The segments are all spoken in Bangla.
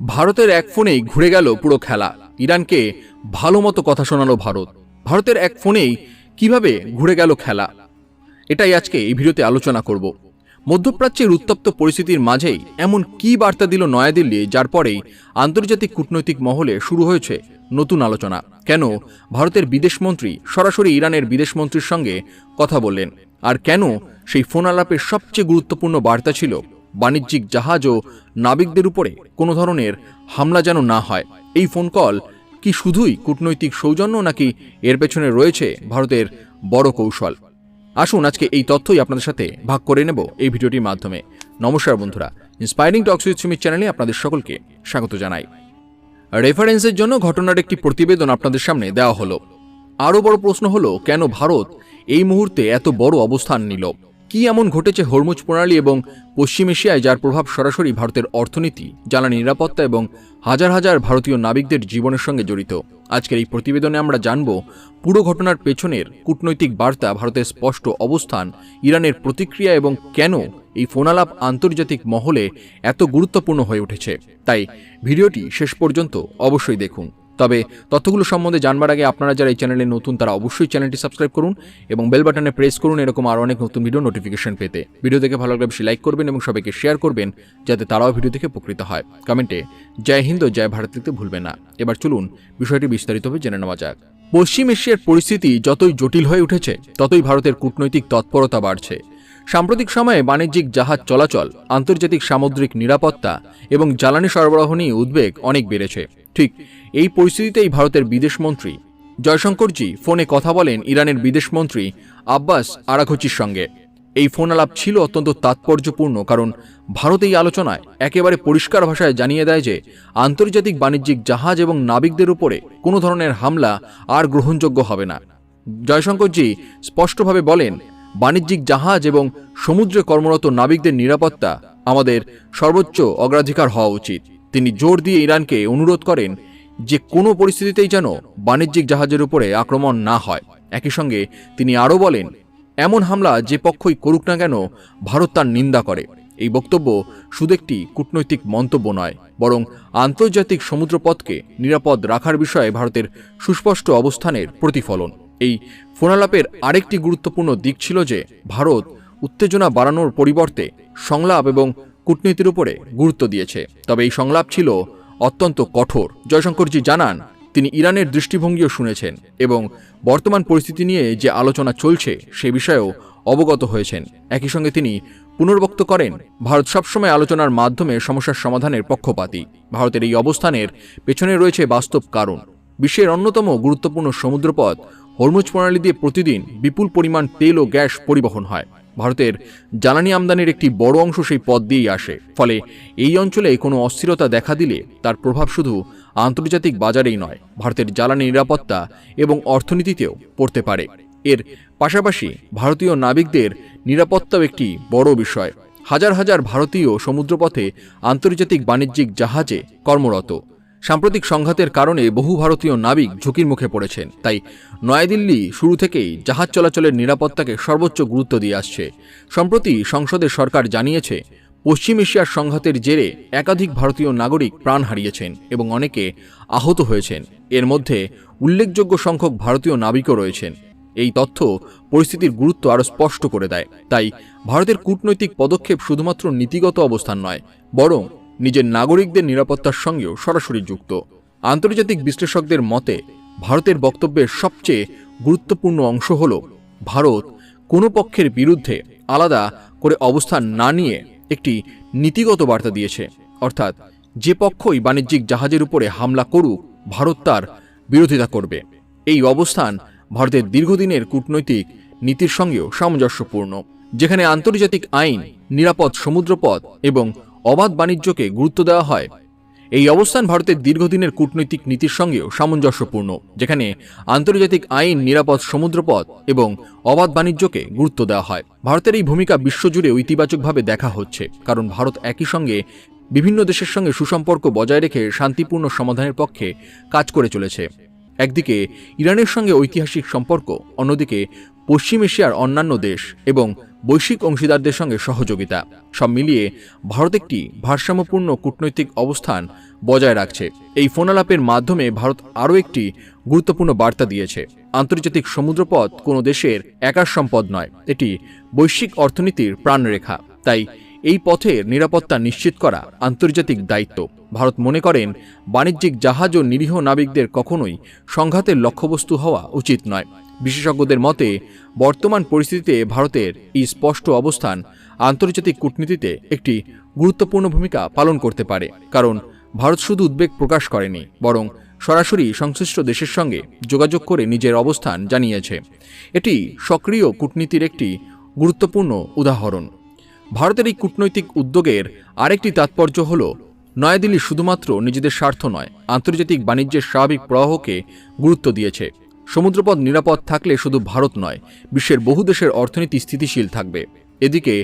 ভারতের এক ফোনেই ঘুরে গেল পুরো খেলা। ইরানকে ভালো মতো কথা শোনালো ভারত। ভারতের এক ফোনেই কিভাবে ঘুরে গেল খেলা, এটাই আজকে এই ভিডিওতে আলোচনা করব। মধ্যপ্রাচ্যের উত্তপ্ত পরিস্থিতির মাঝেই এমন কি বার্তা দিল নয়াদিল্লি, যার পরেই আন্তর্জাতিক কূটনৈতিক মহলে শুরু হয়েছে নতুন আলোচনা। কেন ভারতের বিদেশমন্ত্রী সরাসরি ইরানের বিদেশমন্ত্রীর সঙ্গে কথা বললেন, আর কেন সেই ফোন আলাপের সবচেয়ে গুরুত্বপূর্ণ বার্তা ছিল বাণিজ্যিক জাহাজ ও নাবিকদের উপরে কোনো ধরনের হামলা যেন না হয়। এই ফোন কল কি শুধুই কূটনৈতিক সৌজন্য, নাকি এর পেছনে রয়েছে ভারতের বড় কৌশল? আসুন আজকে এই তথ্যই আপনাদের সাথে ভাগ করে নেব এই ভিডিওটির মাধ্যমে। নমস্কার বন্ধুরা, ইন্সপায়ারিং টক্স উইথ সুমিত চ্যানেলে আপনাদের সকলকে স্বাগত জানাই। রেফারেন্সের জন্য ঘটনার একটি প্রতিবেদন আপনাদের সামনে দেওয়া হলো। আরও বড় প্রশ্ন হলো, কেন ভারত এই মুহূর্তে এত বড় অবস্থান নিল? কি এমন ঘটেছে হরমুজ প্রণালী এবং পশ্চিম এশিয়ায়, যার প্রভাব সরাসরি ভারতের অর্থনীতি, জ্বালানি নিরাপত্তা এবং হাজার হাজার ভারতীয় নাবিকদের জীবনের সঙ্গে জড়িত? আজকের এই প্রতিবেদনে আমরা জানব পুরো ঘটনার পেছনের কূটনৈতিক বার্তা, ভারতের স্পষ্ট অবস্থান, ইরানের প্রতিক্রিয়া এবং কেন এই ফোনালাপ আন্তর্জাতিক মহলে এত গুরুত্বপূর্ণ হয়ে উঠেছে। তাই ভিডিওটি শেষ পর্যন্ত অবশ্যই দেখুন। তবে তথ্যগুলো সম্বন্ধে জানবার আগে আপনারা যারা এই চ্যানেলে নতুন, তারা অবশ্যই চ্যানেলটি সাবস্ক্রাইব করুন এবং বেল বাটনে প্রেস করুন এরকম আরও অনেক নতুন ভিডিও নোটিফিকেশন পেতে। ভিডিও দেখে ভালো লাগলে বেশি লাইক করবেন এবং সবাইকে শেয়ার করবেন, যাতে তারাও ভিডিও দেখে উপকৃত হয়। কমেন্টে জয় হিন্দ ও জয় ভারত লিখতে ভুলবেন না। এবার চলুন বিষয়টি বিস্তারিতভাবে জেনে নেওয়া যাক। পশ্চিম এশিয়ার পরিস্থিতি যতই জটিল হয়ে উঠেছে, ততই ভারতের কূটনৈতিক তৎপরতা বাড়ছে। সাম্প্রতিক সময়ে বাণিজ্যিক জাহাজ চলাচল, আন্তর্জাতিক সামুদ্রিক নিরাপত্তা এবং জ্বালানি সরবরাহ নিয়ে উদ্বেগ অনেক বেড়েছে। ঠিক এই পরিস্থিতিতেই ভারতের বিদেশমন্ত্রী জয়শঙ্করজি ফোনে কথা বলেন ইরানের বিদেশমন্ত্রী আব্বাস আরাঘচির সঙ্গে। এই ফোন আলাপ ছিল অত্যন্ত তাৎপর্যপূর্ণ, কারণ ভারত এই আলোচনায় একেবারে পরিষ্কার ভাষায় জানিয়ে দেয় যে আন্তর্জাতিক বাণিজ্যিক জাহাজ এবং নাবিকদের উপরে কোনো ধরনের হামলা আর গ্রহণযোগ্য হবে না। জয়শঙ্করজি স্পষ্টভাবে বলেন, বাণিজ্যিক জাহাজ এবং সমুদ্রে কর্মরত নাবিকদের নিরাপত্তা আমাদের সর্বোচ্চ অগ্রাধিকার হওয়া উচিত। তিনি জোর দিয়ে ইরানকে অনুরোধ করেন যে কোনো পরিস্থিতিতেই যেন বাণিজ্যিক জাহাজের উপরে আক্রমণ না হয়। একই সঙ্গে তিনি আরও বলেন, এমন হামলা যে পক্ষই করুক না কেন, ভারত তার নিন্দা করে। এই বক্তব্য শুধু একটি কূটনৈতিক মন্তব্য নয়, বরং আন্তর্জাতিক সমুদ্রপথকে নিরাপদ রাখার বিষয়ে ভারতের সুস্পষ্ট অবস্থানের প্রতিফলন। এই ফোনালাপের আরেকটি গুরুত্বপূর্ণ দিক ছিল যে ভারত উত্তেজনা বাড়ানোর পরিবর্তে সংলাপ এবং কূটনীতির উপরে গুরুত্ব দিয়েছে। তবে এই সংলাপ ছিল অত্যন্ত কঠোর। জয়শঙ্করজি জানান, তিনি ইরানের দৃষ্টিভঙ্গিও শুনেছেন এবং বর্তমান পরিস্থিতি নিয়ে যে আলোচনা চলছে সে বিষয়েও অবগত হয়েছেন। একই সঙ্গে তিনি পুনর্ব্যক্ত করেন, ভারত সবসময় আলোচনার মাধ্যমে সমস্যার সমাধানের পক্ষপাতী। ভারতের এই অবস্থানের পেছনে রয়েছে বাস্তব কারণ। বিশ্বের অন্যতম গুরুত্বপূর্ণ সমুদ্রপথ হরমুজ প্রণালী দিয়ে প্রতিদিন বিপুল পরিমাণ তেল ও গ্যাস পরিবহন হয়। ভারতের জ্বালানি আমদানির একটি বড় অংশ সেই পথ দিয়েই আসে। ফলে এই অঞ্চলে কোনো অস্থিরতা দেখা দিলে তার প্রভাব শুধু আন্তর্জাতিক বাজারেই নয়, ভারতের জ্বালানি নিরাপত্তা এবং অর্থনীতিতেও পড়তে পারে। এর পাশাপাশি ভারতীয় নাবিকদের নিরাপত্তাও একটি বড় বিষয়। হাজার হাজার ভারতীয় সমুদ্রপথে আন্তর্জাতিক বাণিজ্যিক জাহাজে কর্মরত। সাম্প্রতিক সংঘাতের কারণে বহু ভারতীয় নাবিক ঝুঁকির মুখে পড়েছেন। তাই নয়াদিল্লি শুরু থেকেই জাহাজ চলাচলের নিরাপত্তাকে সর্বোচ্চ গুরুত্ব দিয়ে আসছে। সম্প্রতি সংসদের সরকার জানিয়েছে, পশ্চিম এশিয়ার সংঘাতের জেরে একাধিক ভারতীয় নাগরিক প্রাণ হারিয়েছেন এবং অনেকে আহত হয়েছেন। এর মধ্যে উল্লেখযোগ্য সংখ্যক ভারতীয় নাবিকও রয়েছেন। এই তথ্য পরিস্থিতির গুরুত্ব আরও স্পষ্ট করে দেয়। তাই ভারতের কূটনৈতিক পদক্ষেপ শুধুমাত্র নীতিগত অবস্থান নয়, বরং নিজের নাগরিকদের নিরাপত্তার সঙ্গেও সরাসরি যুক্ত। আন্তর্জাতিক বিশ্লেষকদের মতে ভারতের বক্তব্যের সবচেয়ে গুরুত্বপূর্ণ অংশ হল, ভারত কোনো পক্ষের বিরুদ্ধে আলাদা করে অবস্থান না নিয়ে একটি নীতিগত বার্তা দিয়েছে। অর্থাৎ যে পক্ষই বাণিজ্যিক জাহাজের উপরে হামলা করুক, ভারত তার বিরোধিতা করবে। এই অবস্থান ভারতের দীর্ঘদিনের কূটনৈতিক নীতির সঙ্গেও সামঞ্জস্যপূর্ণ, যেখানে আন্তর্জাতিক আইন, নিরাপদ সমুদ্রপথ এবং অবাধ বাণিজ্যকে গুরুত্ব দেওয়া হয়। এই অবস্থান ভারতের দীর্ঘদিনের কূটনৈতিক নীতির সঙ্গেও সামঞ্জস্যপূর্ণ, যেখানে আন্তর্জাতিক আইন, নিরাপদ সমুদ্রপথ এবং অবাধ বাণিজ্যকে গুরুত্ব দেওয়া হয়। ভারতের এই ভূমিকা বিশ্বজুড়ে ইতিবাচকভাবে দেখা হচ্ছে, কারণ ভারত একই সঙ্গে বিভিন্ন দেশের সঙ্গে সুসম্পর্ক বজায় রেখে শান্তিপূর্ণ সমাধানের পক্ষে কাজ করে চলেছে। একদিকে ইরানের সঙ্গে ঐতিহাসিক সম্পর্ক, অন্যদিকে পশ্চিম এশিয়ার অন্যান্য দেশ এবং বৈশ্বিক অংশীদারদের সঙ্গে সহযোগিতা, সব মিলিয়ে ভারত একটি ভারসাম্যপূর্ণ কূটনৈতিক অবস্থান বজায় রাখছে। এই ফোন আলাপের মাধ্যমে ভারত আরও একটি গুরুত্বপূর্ণ বার্তা দিয়েছে। আন্তর্জাতিক সমুদ্রপথ কোনো দেশের একার সম্পদ নয়, এটি বৈশ্বিক অর্থনীতির প্রাণরেখা। তাই এই পথের নিরাপত্তা নিশ্চিত করা আন্তর্জাতিক দায়িত্ব। ভারত মনে করেন বাণিজ্যিক জাহাজ ও নিরীহ নাবিকদের কখনোই সংঘাতের লক্ষ্যবস্তু হওয়া উচিত নয়। বিশেষজ্ঞদের মতে বর্তমান পরিস্থিতিতে ভারতের এই স্পষ্ট অবস্থান আন্তর্জাতিক কূটনীতিতে একটি গুরুত্বপূর্ণ ভূমিকা পালন করতে পারে, কারণ ভারত শুধু উদ্বেগ প্রকাশ করেনি, বরং সরাসরি সংশ্লিষ্ট দেশের সঙ্গে যোগাযোগ করে নিজের অবস্থান জানিয়েছে। এটি সক্রিয় কূটনীতির একটি গুরুত্বপূর্ণ উদাহরণ। ভারতের এই কূটনৈতিক উদ্যোগের আরেকটি তাৎপর্য হল, নয়াদিল্লি শুধুমাত্র নিজেদের স্বার্থ নয়, আন্তর্জাতিক বাণিজ্যের স্বাভাবিক প্রবাহকে গুরুত্ব দিয়েছে। সমুদ্রপথ নিরাপদ থাকলে শুধু ভারত নয়, বিশ্বের বহু দেশের অর্থনীতি স্থিতিশীল থাকবে। এদিকে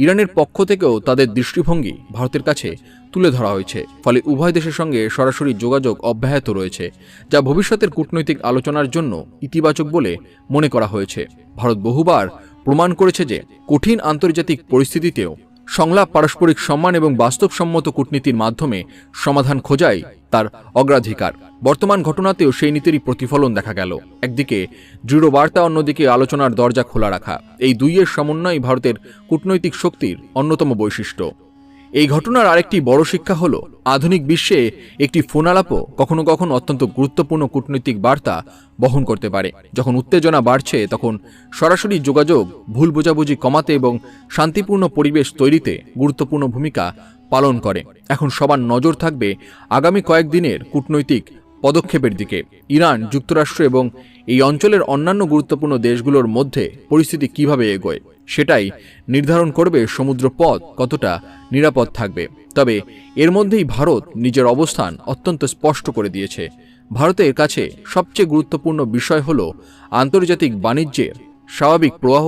ইরানের পক্ষ থেকেও তাদের দৃষ্টিভঙ্গি ভারতের কাছে তুলে ধরা হয়েছে, ফলে উভয় দেশের সঙ্গে সরাসরি যোগাযোগ অব্যাহত রয়েছে, যা ভবিষ্যতের কূটনৈতিক আলোচনার জন্য ইতিবাচক বলে মনে করা হয়েছে। ভারত বহুবার প্রমাণ করেছে যে কঠিন আন্তর্জাতিক পরিস্থিতিতেও সংলাপ, পারস্পরিক সম্মান এবং বাস্তবসম্মত কূটনীতির মাধ্যমে সমাধান খোঁজাই তার অগ্রাধিকার। বর্তমান ঘটনাতেও সেই নীতিরই প্রতিফলন দেখা গেল। একদিকে দৃঢ় বার্তা, অন্যদিকে আলোচনার দরজা খোলা রাখা। এই দুইয়ের সমন্বয় ভারতের কূটনৈতিক শক্তির অন্যতম বৈশিষ্ট্য। এই ঘটনার আরেকটি বড় শিক্ষা হল, আধুনিক বিশ্বে একটি ফোন আলাপও কখনো কখনো অত্যন্ত গুরুত্বপূর্ণ কূটনৈতিক বার্তা বহন করতে পারে। যখন উত্তেজনা বাড়ছে, তখন সরাসরি যোগাযোগ ভুল বোঝাবুঝি কমাতে এবং শান্তিপূর্ণ পরিবেশ তৈরিতে গুরুত্বপূর্ণ ভূমিকা পালন করে। এখন সবার নজর থাকবে আগামী কয়েকদিনের কূটনৈতিক পদক্ষেপের দিকে। ইরান, যুক্তরাষ্ট্র এবং এই অঞ্চলের অন্যান্য গুরুত্বপূর্ণ দেশগুলোর মধ্যে পরিস্থিতি কিভাবে এগোয়, সেটাই নির্ধারণ করবে সমুদ্রপথ কতটা নিরাপদ থাকবে। তবে এর মধ্যেই ভারত নিজের অবস্থান অত্যন্ত স্পষ্ট করে দিয়েছে। ভারতের কাছে সবচেয়ে গুরুত্বপূর্ণ বিষয় হল আন্তর্জাতিক বাণিজ্যের স্বাভাবিক প্রবাহ,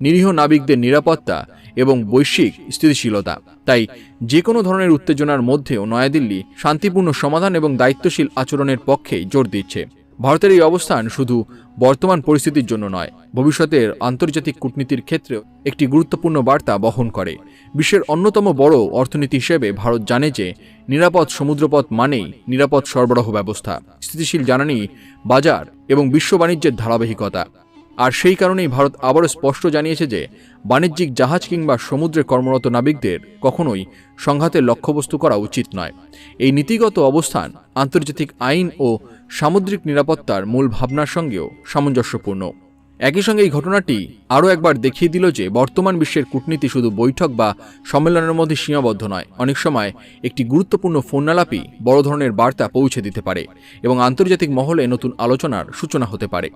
নিরীহ নাবিকদের নিরাপত্তা এবং বৈশ্বিক স্থিতিশীলতা। তাই যে কোনো ধরনের উত্তেজনার মধ্যেও নয়াদিল্লি শান্তিপূর্ণ সমাধান এবং দায়িত্বশীল আচরণের পক্ষেই জোর দিচ্ছে। ভারতের এই অবস্থান শুধু বর্তমান পরিস্থিতির জন্য নয়, ভবিষ্যতের আন্তর্জাতিক কূটনীতির ক্ষেত্রেও একটি গুরুত্বপূর্ণ বার্তা বহন করে। বিশ্বের অন্যতম বড় অর্থনীতি হিসেবে ভারত জানে যে নিরাপদ সমুদ্রপথ মানেই নিরাপদ সরবরাহ ব্যবস্থা, স্থিতিশীল জ্বালানি বাজার এবং বিশ্ব বাণিজ্যের ধারাবাহিকতা। আর সেই কারণেই ভারত আবারও স্পষ্ট জানিয়েছে যে বাণিজ্যিক জাহাজ কিংবা সমুদ্রে কর্মরত নাবিকদের কখনোই সংঘাতের লক্ষ্যবস্তু করা উচিত নয়। এই নীতিগত অবস্থান আন্তর্জাতিক আইন ও সামুদ্রিক নিরাপত্তার মূল ভাবনার সঙ্গেও সামঞ্জস্যপূর্ণ। একই সঙ্গে এই ঘটনাটি আরও একবার দেখিয়ে দিল যে বর্তমান বিশ্বের কূটনীতি শুধু বৈঠক বা সম্মেলনের মধ্যে সীমাবদ্ধ নয়। অনেক সময় একটি গুরুত্বপূর্ণ ফোন আলাপই বড় ধরনের বার্তা পৌঁছে দিতে পারে এবং আন্তর্জাতিক মহলে নতুন আলোচনার সূচনা হতে পারে।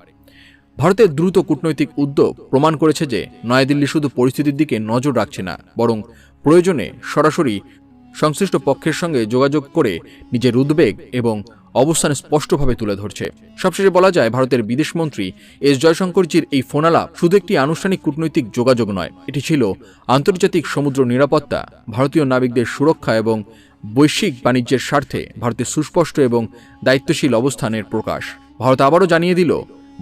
ভারতের দ্রুত কূটনৈতিক উদ্যোগ প্রমাণ করেছে যে নয়াদিল্লি শুধু পরিস্থিতির দিকে নজর রাখছে না, বরং প্রয়োজনে সরাসরি সংশ্লিষ্ট পক্ষের সঙ্গে যোগাযোগ করে নিজের উদ্বেগ এবং অবস্থান স্পষ্টভাবে তুলে ধরছে। সবশেষে বলা যায়, ভারতের বিদেশমন্ত্রী এস জয়শঙ্করজির এই ফোন আলাপ শুধু একটি আনুষ্ঠানিক কূটনৈতিক যোগাযোগ নয়, এটি ছিল আন্তর্জাতিক সমুদ্র নিরাপত্তা, ভারতীয় নাবিকদের সুরক্ষা এবং বৈশ্বিক বাণিজ্যের স্বার্থে ভারতের সুস্পষ্ট এবং দায়িত্বশীল অবস্থানের প্রকাশ। ভারত আবারও জানিয়ে দিল,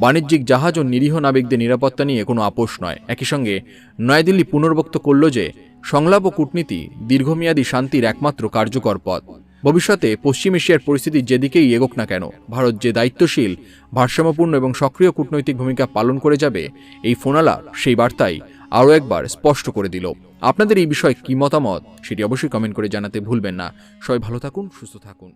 বাণিজ্যিক জাহাজ ও নিরীহ নাবিকদের নিরাপত্তা নিয়ে কোনো আপোষ নয়। একই সঙ্গে নয়াদিল্লি পুনর্ব্যক্ত করল যে সংলাপ ও কূটনীতি দীর্ঘমেয়াদী শান্তির একমাত্র কার্যকর পথ। ভবিষ্যতে পশ্চিম এশিয়ার পরিস্থিতি যেদিকেই এগোক না কেন, ভারত যে দায়িত্বশীল, ভারসাম্যপূর্ণ এবং সক্রিয় কূটনৈতিক ভূমিকা পালন করে যাবে, এই ফোন আলাপ সেই বার্তাই আরও একবার স্পষ্ট করে দিল। আপনাদের এই বিষয়ে কি মতামত সেটি অবশ্যই কমেন্ট করে জানাতে ভুলবেন না। সবাই ভালো থাকুন, সুস্থ থাকুন।